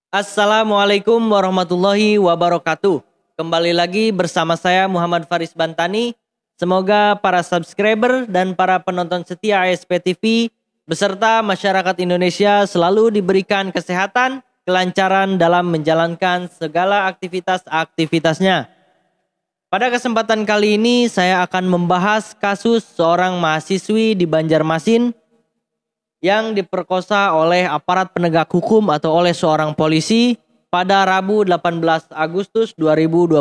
Assalamualaikum warahmatullahi wabarakatuh. Kembali lagi bersama saya Muhammad Faris Bantani. Semoga para subscriber dan para penonton setia ASP TV beserta masyarakat Indonesia selalu diberikan kesehatan, kelancaran dalam menjalankan segala aktivitas-aktivitasnya. Pada kesempatan kali ini saya akan membahas kasus seorang mahasiswi di Banjarmasin yang diperkosa oleh aparat penegak hukum atau oleh seorang polisi pada Rabu 18 Agustus 2021.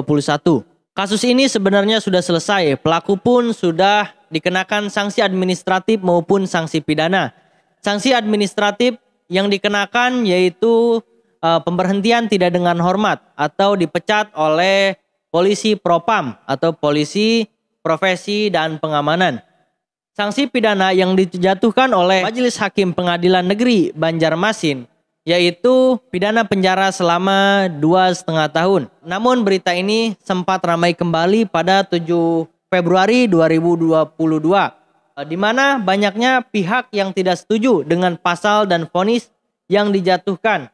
Kasus ini sebenarnya sudah selesai. Pelaku pun sudah dikenakan sanksi administratif maupun sanksi pidana. Sanksi administratif yang dikenakan yaitu pemberhentian tidak dengan hormat atau dipecat oleh polisi Propam atau polisi profesi dan pengamanan. Sanksi pidana yang dijatuhkan oleh Majelis Hakim Pengadilan Negeri Banjarmasin yaitu pidana penjara selama 2,5 tahun. Namun berita ini sempat ramai kembali pada 7 Februari 2022 di mana banyaknya pihak yang tidak setuju dengan pasal dan vonis yang dijatuhkan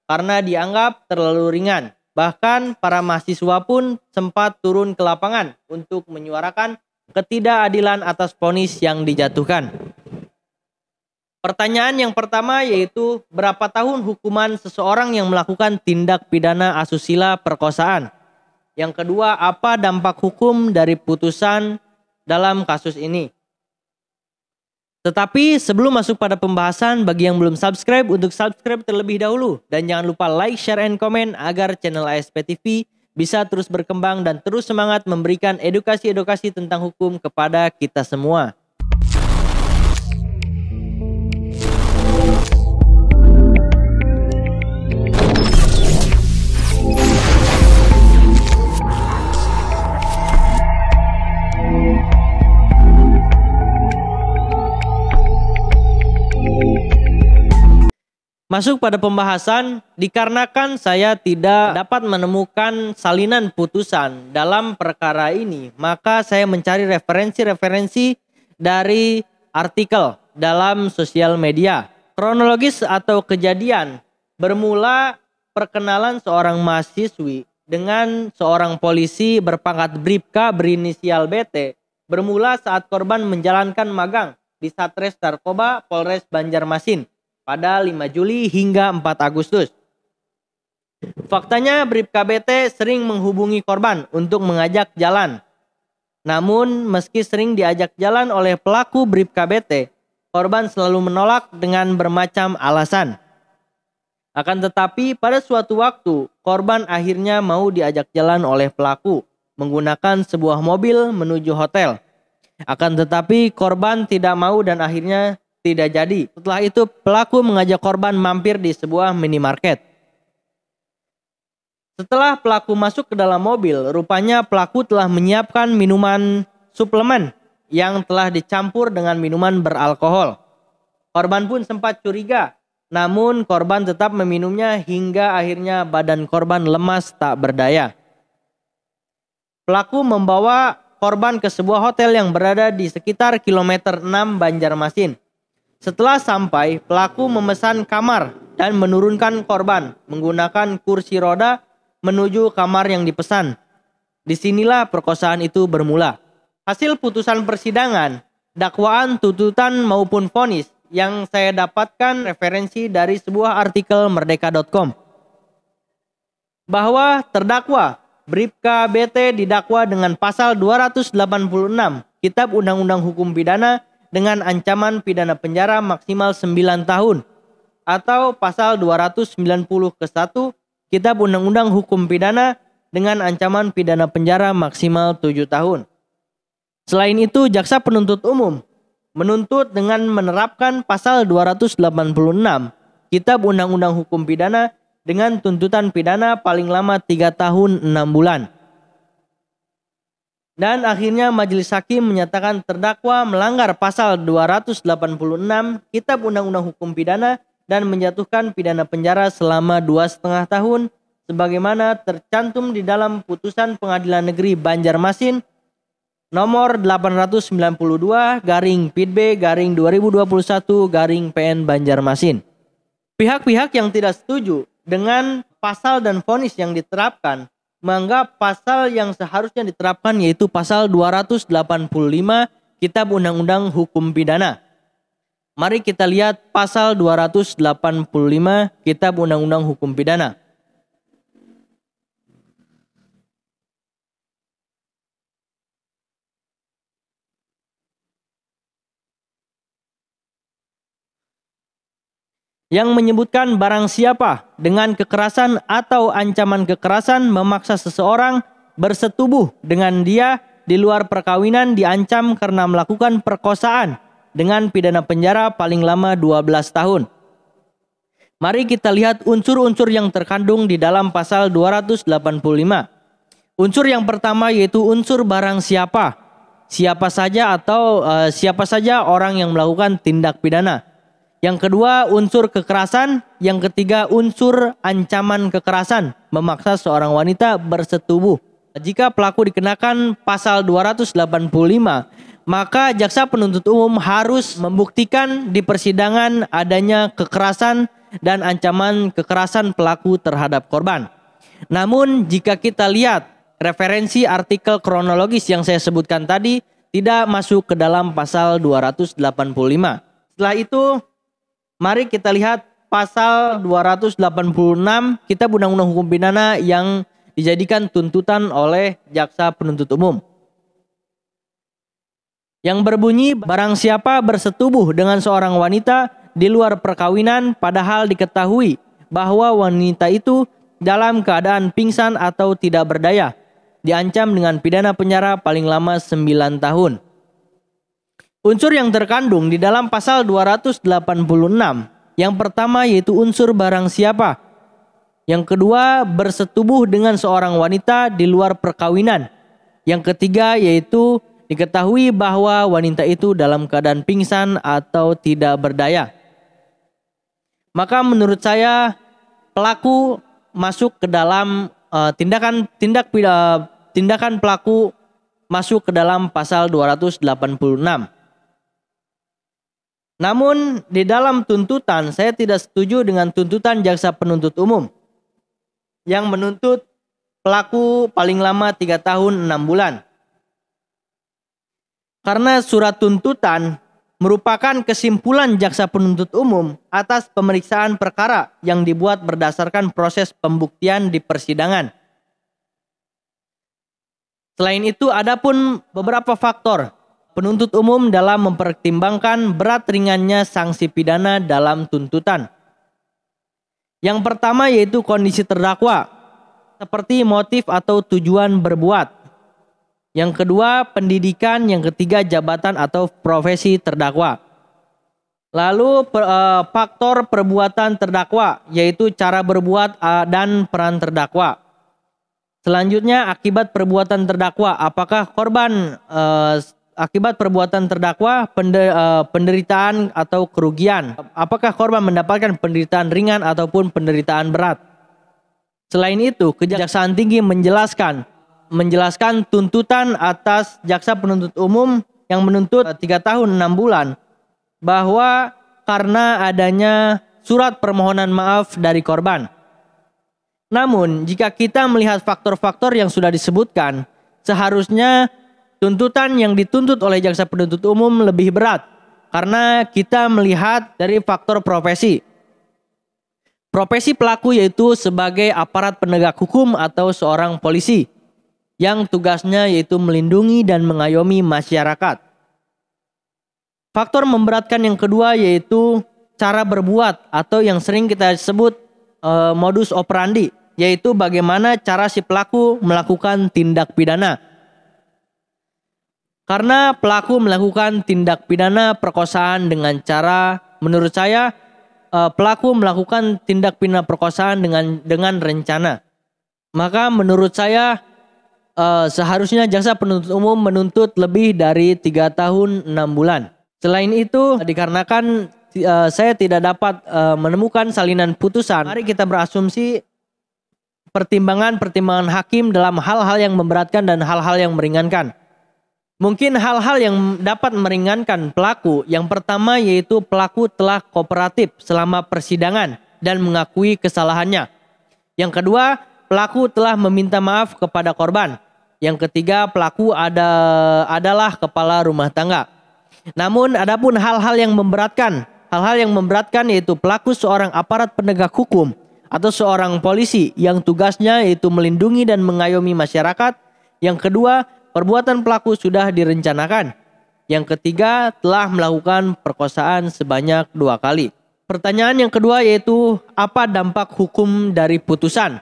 karena dianggap terlalu ringan. Bahkan para mahasiswa pun sempat turun ke lapangan untuk menyuarakan ketidakadilan atas vonis yang dijatuhkan. Pertanyaan yang pertama yaitu berapa tahun hukuman seseorang yang melakukan tindak pidana asusila perkosaan? Yang kedua, apa dampak hukum dari putusan dalam kasus ini? Tetapi sebelum masuk pada pembahasan, bagi yang belum subscribe, untuk subscribe terlebih dahulu. Dan jangan lupa like, share, and comment agar channel ASP TV bisa terus berkembang dan terus semangat memberikan edukasi-edukasi tentang hukum kepada kita semua. Masuk pada pembahasan, dikarenakan saya tidak dapat menemukan salinan putusan dalam perkara ini, maka saya mencari referensi-referensi dari artikel dalam sosial media. Kronologis atau kejadian bermula perkenalan seorang mahasiswi dengan seorang polisi berpangkat Bribka berinisial BT bermula saat korban menjalankan magang di Satres Narkoba Polres Banjarmasin pada 5 Juli hingga 4 Agustus. Faktanya Bribka BT sering menghubungi korban untuk mengajak jalan. Namun meski sering diajak jalan oleh pelaku Bribka BT, korban selalu menolak dengan bermacam alasan. Akan tetapi pada suatu waktu korban akhirnya mau diajak jalan oleh pelaku menggunakan sebuah mobil menuju hotel. Akan tetapi korban tidak mau dan akhirnya tidak jadi. Setelah itu pelaku mengajak korban mampir di sebuah minimarket. Setelah pelaku masuk ke dalam mobil, rupanya pelaku telah menyiapkan minuman suplemen yang telah dicampur dengan minuman beralkohol. Korban pun sempat curiga, namun korban tetap meminumnya hingga akhirnya badan korban lemas tak berdaya. Pelaku membawa korban ke sebuah hotel yang berada di sekitar kilometer 6 Banjarmasin. Setelah sampai, pelaku memesan kamar dan menurunkan korban menggunakan kursi roda menuju kamar yang dipesan. Disinilah perkosaan itu bermula. Hasil putusan persidangan, dakwaan, tuntutan maupun vonis yang saya dapatkan referensi dari sebuah artikel merdeka.com. Bahwa terdakwa Bribka BT didakwa dengan pasal 286 Kitab Undang-Undang Hukum Pidana dengan ancaman pidana penjara maksimal 9 tahun atau pasal 290 ke 1 Kitab Undang-Undang Hukum Pidana dengan ancaman pidana penjara maksimal 7 tahun. Selain itu, jaksa penuntut umum menuntut dengan menerapkan pasal 286 Kitab Undang-Undang Hukum Pidana dengan tuntutan pidana paling lama 3 tahun 6 bulan. Dan akhirnya majelis hakim menyatakan terdakwa melanggar pasal 286 Kitab Undang-Undang Hukum Pidana dan menjatuhkan pidana penjara selama 2,5 tahun sebagaimana tercantum di dalam putusan Pengadilan Negeri Banjarmasin nomor 892/PIDB/2021/PN Banjarmasin. Pihak-pihak yang tidak setuju dengan pasal dan vonis yang diterapkan, menganggap pasal yang seharusnya diterapkan yaitu pasal 285 Kitab Undang-Undang Hukum Pidana. Mari kita lihat pasal 285 Kitab Undang-Undang Hukum Pidana. Yang menyebutkan barang siapa dengan kekerasan atau ancaman kekerasan memaksa seseorang bersetubuh dengan dia di luar perkawinan diancam karena melakukan perkosaan dengan pidana penjara paling lama 12 tahun. Mari kita lihat unsur-unsur yang terkandung di dalam pasal 285. Unsur yang pertama yaitu unsur barang siapa. Siapa saja atau siapa saja orang yang melakukan tindak pidana. Yang kedua unsur kekerasan, yang ketiga unsur ancaman kekerasan memaksa seorang wanita bersetubuh. Jika pelaku dikenakan pasal 285, maka jaksa penuntut umum harus membuktikan di persidangan adanya kekerasan dan ancaman kekerasan pelaku terhadap korban. Namun jika kita lihat referensi artikel kronologis yang saya sebutkan tadi tidak masuk ke dalam pasal 285. Setelah itu mari kita lihat pasal 286 Kitab Undang-Undang Hukum Pidana yang dijadikan tuntutan oleh jaksa penuntut umum. Yang berbunyi barang siapa bersetubuh dengan seorang wanita di luar perkawinan padahal diketahui bahwa wanita itu dalam keadaan pingsan atau tidak berdaya, diancam dengan pidana penjara paling lama 9 tahun. Unsur yang terkandung di dalam pasal 286, yang pertama yaitu unsur barang siapa. Yang kedua bersetubuh dengan seorang wanita di luar perkawinan. Yang ketiga yaitu diketahui bahwa wanita itu dalam keadaan pingsan atau tidak berdaya. Maka menurut saya pelaku masuk ke dalam tindakan pelaku masuk ke dalam pasal 286. Namun di dalam tuntutan saya tidak setuju dengan tuntutan jaksa penuntut umum yang menuntut pelaku paling lama 3 tahun 6 bulan. Karena surat tuntutan merupakan kesimpulan jaksa penuntut umum atas pemeriksaan perkara yang dibuat berdasarkan proses pembuktian di persidangan. Selain itu adapun beberapa faktor penuntut umum dalam mempertimbangkan berat ringannya sanksi pidana dalam tuntutan. Yang pertama yaitu kondisi terdakwa, seperti motif atau tujuan berbuat. Yang kedua pendidikan, yang ketiga jabatan atau profesi terdakwa. Lalu faktor perbuatan terdakwa, yaitu cara berbuat dan peran terdakwa. Selanjutnya akibat perbuatan terdakwa, apakah korban akibat perbuatan terdakwa penderitaan atau kerugian. Apakah korban mendapatkan penderitaan ringan ataupun penderitaan berat. Selain itu, Kejaksaan Tinggi menjelaskan tuntutan atas jaksa penuntut umum yang menuntut 3 tahun 6 bulan bahwa karena adanya surat permohonan maaf dari korban. Namun, jika kita melihat faktor-faktor yang sudah disebutkan, seharusnya tuntutan yang dituntut oleh jaksa penuntut umum lebih berat karena kita melihat dari faktor profesi. Profesi pelaku yaitu sebagai aparat penegak hukum atau seorang polisi yang tugasnya yaitu melindungi dan mengayomi masyarakat. Faktor memberatkan yang kedua yaitu cara berbuat atau yang sering kita sebut modus operandi, yaitu bagaimana cara si pelaku melakukan tindak pidana. Karena pelaku melakukan tindak pidana perkosaan dengan cara, menurut saya pelaku melakukan tindak pidana perkosaan dengan rencana. Maka menurut saya seharusnya jaksa penuntut umum menuntut lebih dari 3 tahun 6 bulan. Selain itu dikarenakan saya tidak dapat menemukan salinan putusan, mari kita berasumsi pertimbangan hakim dalam hal-hal yang memberatkan dan hal-hal yang meringankan. Mungkin hal-hal yang dapat meringankan pelaku, yang pertama yaitu pelaku telah kooperatif selama persidangan dan mengakui kesalahannya. Yang kedua, pelaku telah meminta maaf kepada korban. Yang ketiga, pelaku adalah kepala rumah tangga. Namun adapun hal-hal yang memberatkan yaitu pelaku seorang aparat penegak hukum atau seorang polisi yang tugasnya yaitu melindungi dan mengayomi masyarakat. Yang kedua, perbuatan pelaku sudah direncanakan. Yang ketiga, telah melakukan perkosaan sebanyak 2 kali. Pertanyaan yang kedua yaitu apa dampak hukum dari putusan?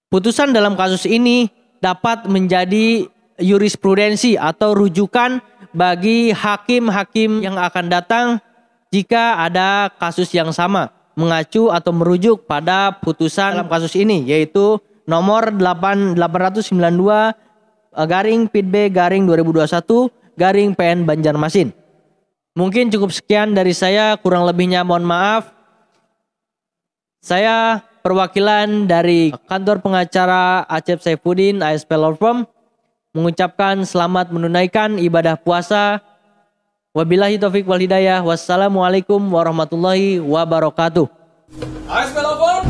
Putusan dalam kasus ini dapat menjadi jurisprudensi atau rujukan bagi hakim-hakim yang akan datang jika ada kasus yang sama, mengacu atau merujuk pada putusan dalam kasus ini, yaitu nomor 892/PIB/2021/PN Banjarmasin. Mungkin cukup sekian dari saya, kurang lebihnya mohon maaf. Saya perwakilan dari kantor pengacara Acep Saifuddin ASP Law Firm mengucapkan selamat menunaikan ibadah puasa. Wabillahi taufiq wal hidayah. Wassalamualaikum warahmatullahi wabarakatuh. ASP Law Firm.